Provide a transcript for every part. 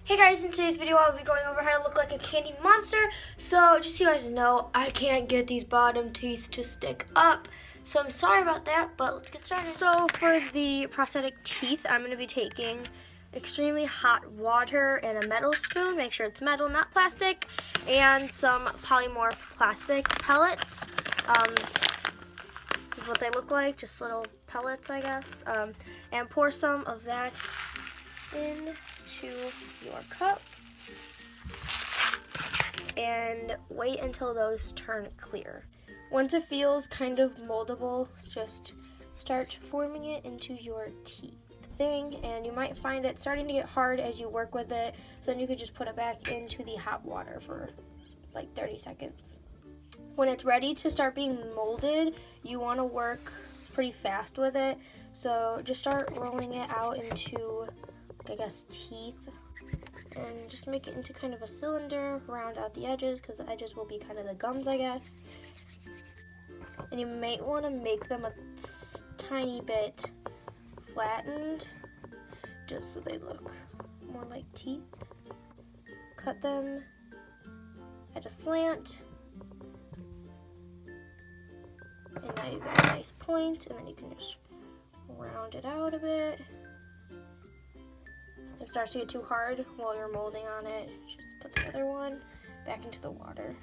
Hey guys, in today's video I'll be going over how to look like a candy monster. So just so you guys know, I can't get these bottom teeth to stick up. So I'm sorry about that, but let's get started. So for the prosthetic teeth, I'm going to be taking extremely hot water and a metal spoon. Make sure it's metal, not plastic. And some Polymorph plastic pellets. This is what they look like, just little pellets, I guess. And pour some of that into your cup and wait until those turn clear. Once it feels kind of moldable, just start forming it into your teeth thing, and you might find it starting to get hard as you work with it, so then you could just put it back into the hot water for like 30 seconds. When it's ready to start being molded, you want to work pretty fast with it, so just start rolling it out into, I guess, teeth, and just make it into kind of a cylinder, round out the edges, because the edges will be kind of the gums, I guess. And you might want to make them a tiny bit flattened, just so they look more like teeth. Cut them at a slant, and now you've got a nice point, and then you can just round it out a bit. If it starts to get too hard while you're molding on it, just put the other one back into the water.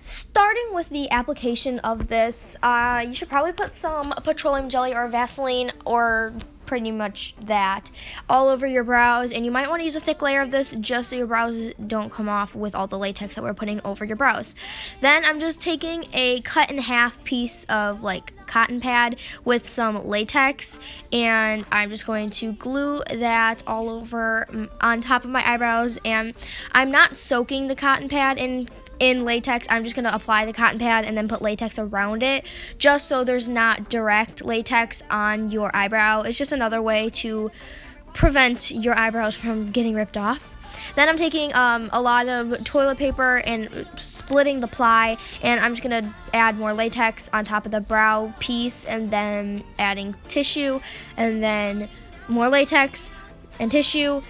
Starting with the application of this, you should probably put some petroleum jelly or Vaseline or pretty much that all over your brows, and you might want to use a thick layer of this just so your brows don't come off with all the latex that we're putting over your brows. Then I'm just taking a cut in half piece of like cotton pad with some latex, and I'm just going to glue that all over on top of my eyebrows, and I'm not soaking the cotton pad in latex. I'm just going to apply the cotton pad and then put latex around it, just so there's not direct latex on your eyebrow. It's just another way to prevent your eyebrows from getting ripped off. Then I'm taking a lot of toilet paper and splitting the ply, and I'm just going to add more latex on top of the brow piece, and then adding tissue, and then more latex and tissue,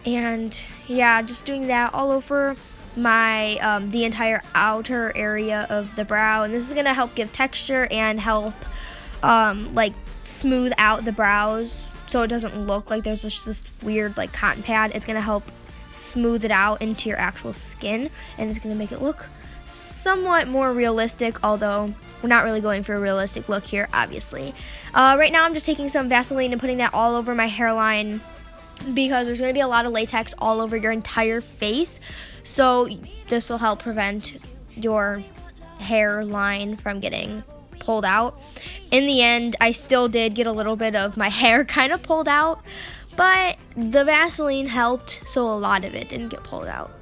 and yeah, just doing that all over my the entire outer area of the brow. And this is gonna help give texture and help like smooth out the brows, so it doesn't look like there's this weird like cotton pad. It's gonna help smooth it out into your actual skin, and it's gonna make it look somewhat more realistic, although we're not really going for a realistic look here, obviously. Right now I'm just taking some Vaseline and putting that all over my hairline, because there's going to be a lot of latex all over your entire face, so this will help prevent your hairline from getting pulled out. In the end, I still did get a little bit of my hair kind of pulled out, but the Vaseline helped, so a lot of it didn't get pulled out.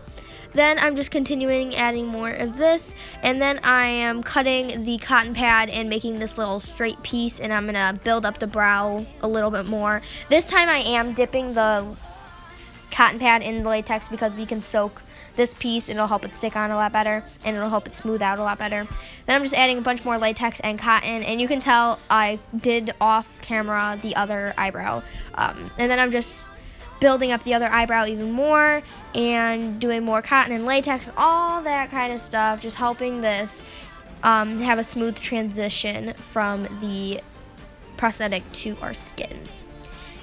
Then I'm just continuing adding more of this, and then I am cutting the cotton pad and making this little straight piece, and I'm gonna build up the brow a little bit more. This time I am dipping the cotton pad in the latex, because we can soak this piece and it'll help it stick on a lot better, and it'll help it smooth out a lot better. Then I'm just adding a bunch more latex and cotton, and you can tell I did off camera the other eyebrow, and then I'm just building up the other eyebrow even more and doing more cotton and latex and all that kind of stuff, just helping this have a smooth transition from the prosthetic to our skin.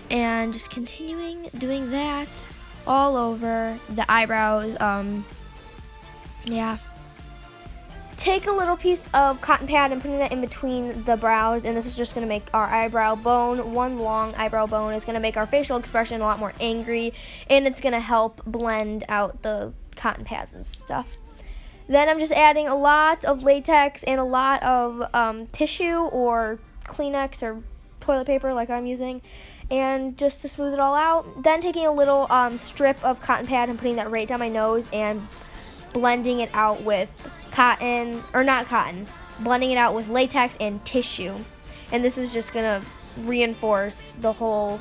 And just continuing doing that all over the eyebrows. Yeah. Take a little piece of cotton pad and putting that in between the brows, and this is just going to make our eyebrow bone, one long eyebrow bone, is going to make our facial expression a lot more angry, and it's going to help blend out the cotton pads and stuff. Then I'm just adding a lot of latex and a lot of tissue or Kleenex or toilet paper like I'm using, and just to smooth it all out. Then taking a little strip of cotton pad and putting that right down my nose and blending it out with cotton, or not cotton, blending it out with latex and tissue. And this is just gonna reinforce the whole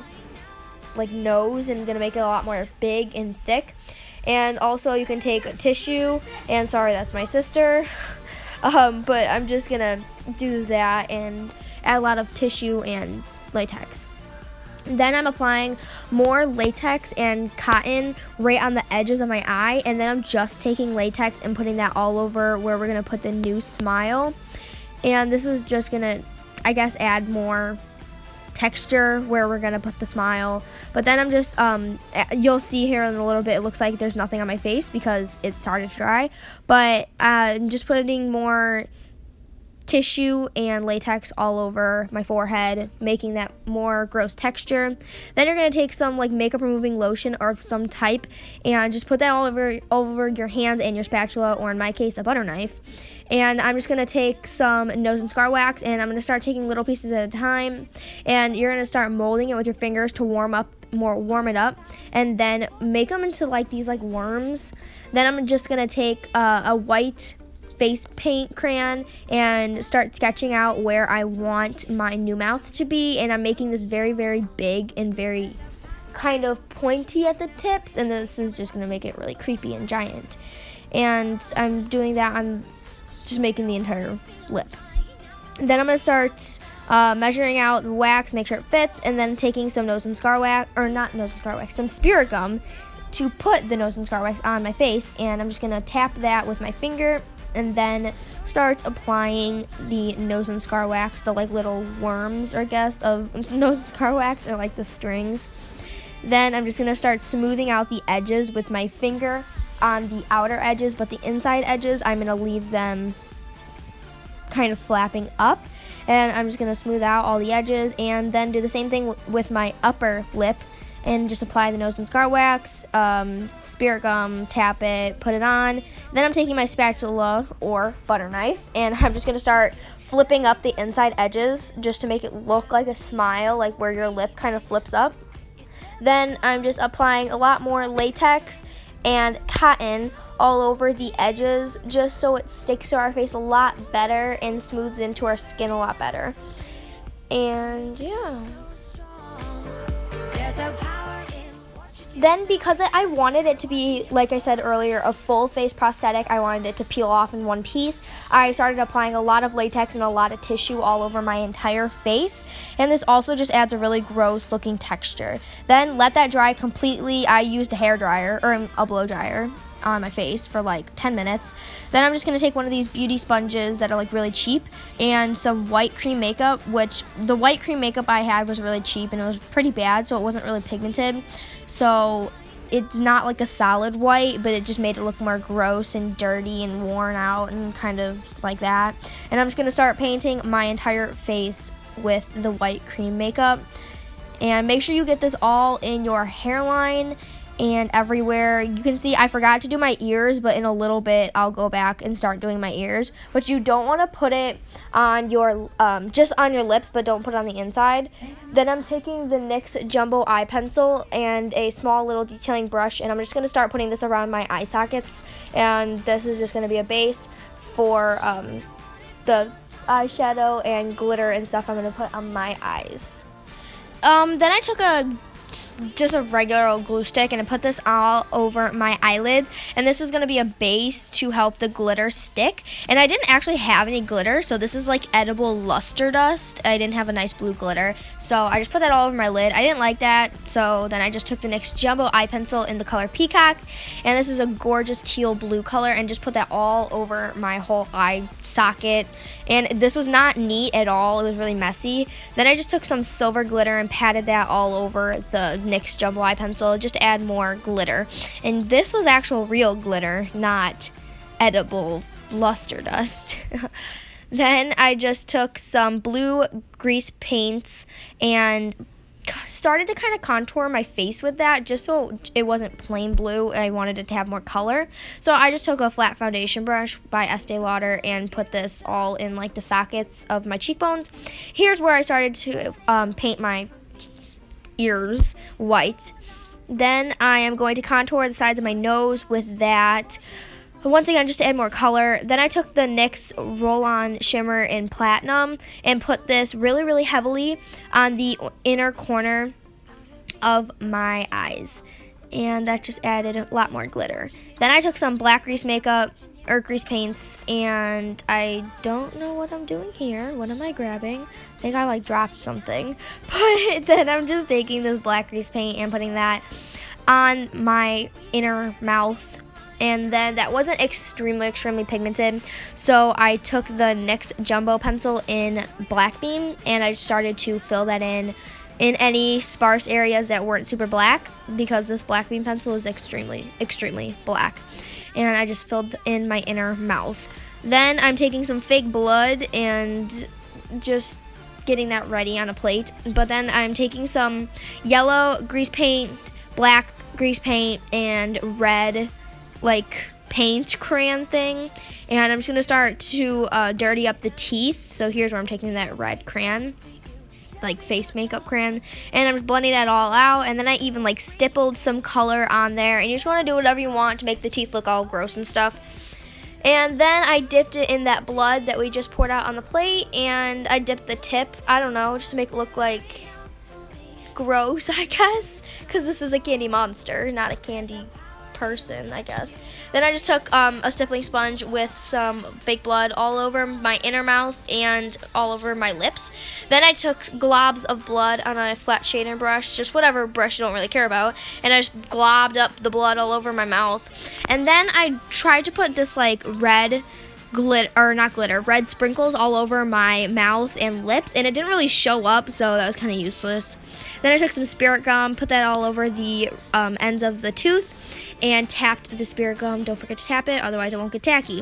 like nose and gonna make it a lot more big and thick. And also you can take tissue, and sorry, that's my sister. But I'm just gonna do that and add a lot of tissue and latex. Then I'm applying more latex and cotton right on the edges of my eye, and then I'm just taking latex and putting that all over where we're gonna put the new smile. And this is just gonna, I guess, add more texture where we're gonna put the smile. But then I'm just you'll see here in a little bit, it looks like there's nothing on my face because it started to dry, but I'm just putting more tissue and latex all over my forehead, making that more gross texture. Then you're going to take some like makeup removing lotion or of some type and just put that all over your hands and your spatula, or in my case a butter knife. And I'm just going to take some nose and scar wax, and I'm going to start taking little pieces at a time, and you're going to start molding it with your fingers to warm it up, and then make them into like these like worms. Then I'm just going to take a white face paint crayon and start sketching out where I want my new mouth to be, and I'm making this very, very big and very kind of pointy at the tips, and this is just going to make it really creepy and giant. And I'm doing that on just making the entire lip. Then I'm going to start measuring out the wax, make sure it fits, and then taking some nose and scar wax, or not nose and scar wax, some spirit gum to put the nose and scar wax on my face, and I'm just going to tap that with my finger and then start applying the nose and scar wax, the like little worms, or I guess, of nose and scar wax, or like the strings. Then I'm just going to start smoothing out the edges with my finger on the outer edges, but the inside edges, I'm going to leave them kind of flapping up. And I'm just going to smooth out all the edges, and then do the same thing with my upper lip, and just apply the nose and scar wax, spirit gum, tap it, put it on. Then I'm taking my spatula or butter knife, and I'm just going to start flipping up the inside edges just to make it look like a smile, like where your lip kind of flips up. Then I'm just applying a lot more latex and cotton all over the edges, just so it sticks to our face a lot better and smooths into our skin a lot better. And yeah. Then, because I wanted it to be, like I said earlier, a full face prosthetic, I wanted it to peel off in one piece, I started applying a lot of latex and a lot of tissue all over my entire face, and this also just adds a really gross looking texture. Then let that dry completely. I used a hair dryer, or a blow dryer, on my face for like 10 minutes. Then I'm just going to take one of these beauty sponges that are like really cheap, and some white cream makeup, which the white cream makeup I had was really cheap and it was pretty bad, so it wasn't really pigmented. So it's not like a solid white, but it just made it look more gross and dirty and worn out and kind of like that. And I'm just going to start painting my entire face with the white cream makeup. And make sure you get this all in your hairline and everywhere. You can see I forgot to do my ears, but in a little bit I'll go back and start doing my ears. But you don't want to put it on your just on your lips, but don't put it on the inside. Then I'm taking the NYX jumbo eye pencil and a small little detailing brush, and I'm just going to start putting this around my eye sockets, and this is just going to be a base for the eyeshadow and glitter and stuff I'm going to put on my eyes. Then I took just a regular old glue stick, and I put this all over my eyelids, and this is going to be a base to help the glitter stick. And I didn't actually have any glitter, so this is like edible luster dust. I didn't have a nice blue glitter, so I just put that all over my lid. I didn't like that, so then I just took the NYX jumbo eye pencil in the color Peacock, and this is a gorgeous teal blue color, and just put that all over my whole eye socket. And this was not neat at all. It was really messy. Then I just took some silver glitter and patted that all over the NYX jumbo eye pencil just to add more glitter. And this was actual real glitter, not edible luster dust. Then I just took some blue grease paints and started to kind of contour my face with that, just so it wasn't plain blue. I wanted it to have more color. So I just took a flat foundation brush by Estee Lauder and put this all in like the sockets of my cheekbones. Here's where I started to paint my ears white. Then I am going to contour the sides of my nose with that once again, just to add more color. Then I took the NYX Roll-On Shimmer in Platinum and put this really, really heavily on the inner corner of my eyes. And that just added a lot more glitter. Then I took some black grease makeup, or grease paints, and I don't know what I'm doing here. What am I grabbing? I think I like dropped something. But then I'm just taking this black grease paint and putting that on my inner mouth. And then that wasn't extremely pigmented, so I took the NYX Jumbo pencil in Black Beam and I started to fill that in any sparse areas that weren't super black, because this Black Beam pencil is extremely black. And I just filled in my inner mouth. Then I'm taking some fake blood and just getting that ready on a plate. But then I'm taking some yellow grease paint, black grease paint, and red like paint crayon thing, and I'm just gonna start to dirty up the teeth. So here's where I'm taking that red crayon, like face makeup crayon, and I'm just blending that all out. And then I even like stippled some color on there, and you just want to do whatever you want to make the teeth look all gross and stuff. And then I dipped it in that blood that we just poured out on the plate, and I dipped the tip, I don't know, just to make it look like gross, I guess, because this is a candy monster, not a candy person, I guess. Then I just took a stippling sponge with some fake blood all over my inner mouth and all over my lips. Then I took globs of blood on a flat shader brush, just whatever brush you don't really care about, and I just globbed up the blood all over my mouth. And then I tried to put this like red red sprinkles all over my mouth and lips, and it didn't really show up, so that was kind of useless. Then I took some spirit gum, put that all over the ends of the tooth, and tapped the spirit gum. Don't forget to tap it, otherwise it won't get tacky.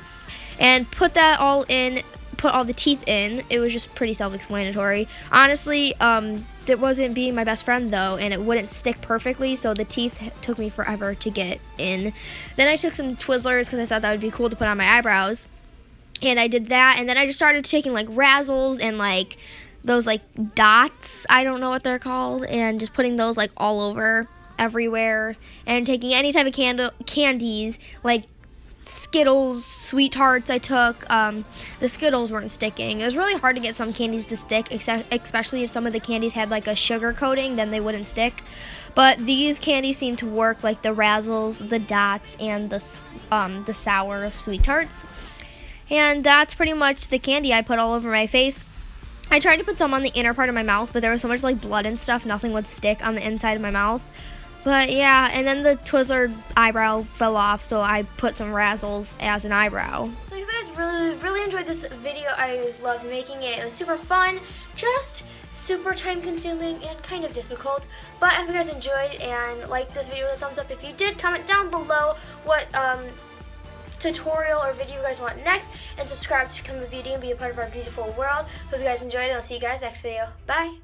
And put that all in, put all the teeth in. It was just pretty self-explanatory. Honestly, it wasn't being my best friend though, and it wouldn't stick perfectly, so the teeth took me forever to get in. Then I took some Twizzlers because I thought that would be cool to put on my eyebrows. And I did that, and then I just started taking like Razzles and like those like dots, I don't know what they're called, and just putting those like all over everywhere, and taking any type of candies like Skittles, sweet tarts. I took the Skittles weren't sticking. It was really hard to get some candies to stick, especially if some of the candies had like a sugar coating, then they wouldn't stick. But these candies seem to work, like the Razzles, the dots, and the sour sweet tarts. And that's pretty much the candy I put all over my face. I tried to put some on the inner part of my mouth, but there was so much like blood and stuff, nothing would stick on the inside of my mouth. But yeah, and then the Twizzler eyebrow fell off, so I put some Razzles as an eyebrow. So you guys really enjoyed this video. I loved making it. It was super fun, just super time consuming and kind of difficult. But if you guys enjoyed and liked this video, with a thumbs up. If you did, comment down below what tutorial or video you guys want next, and subscribe to become a beauty and be a part of our beautiful world. Hope you guys enjoyed, and I'll see you guys next video. Bye!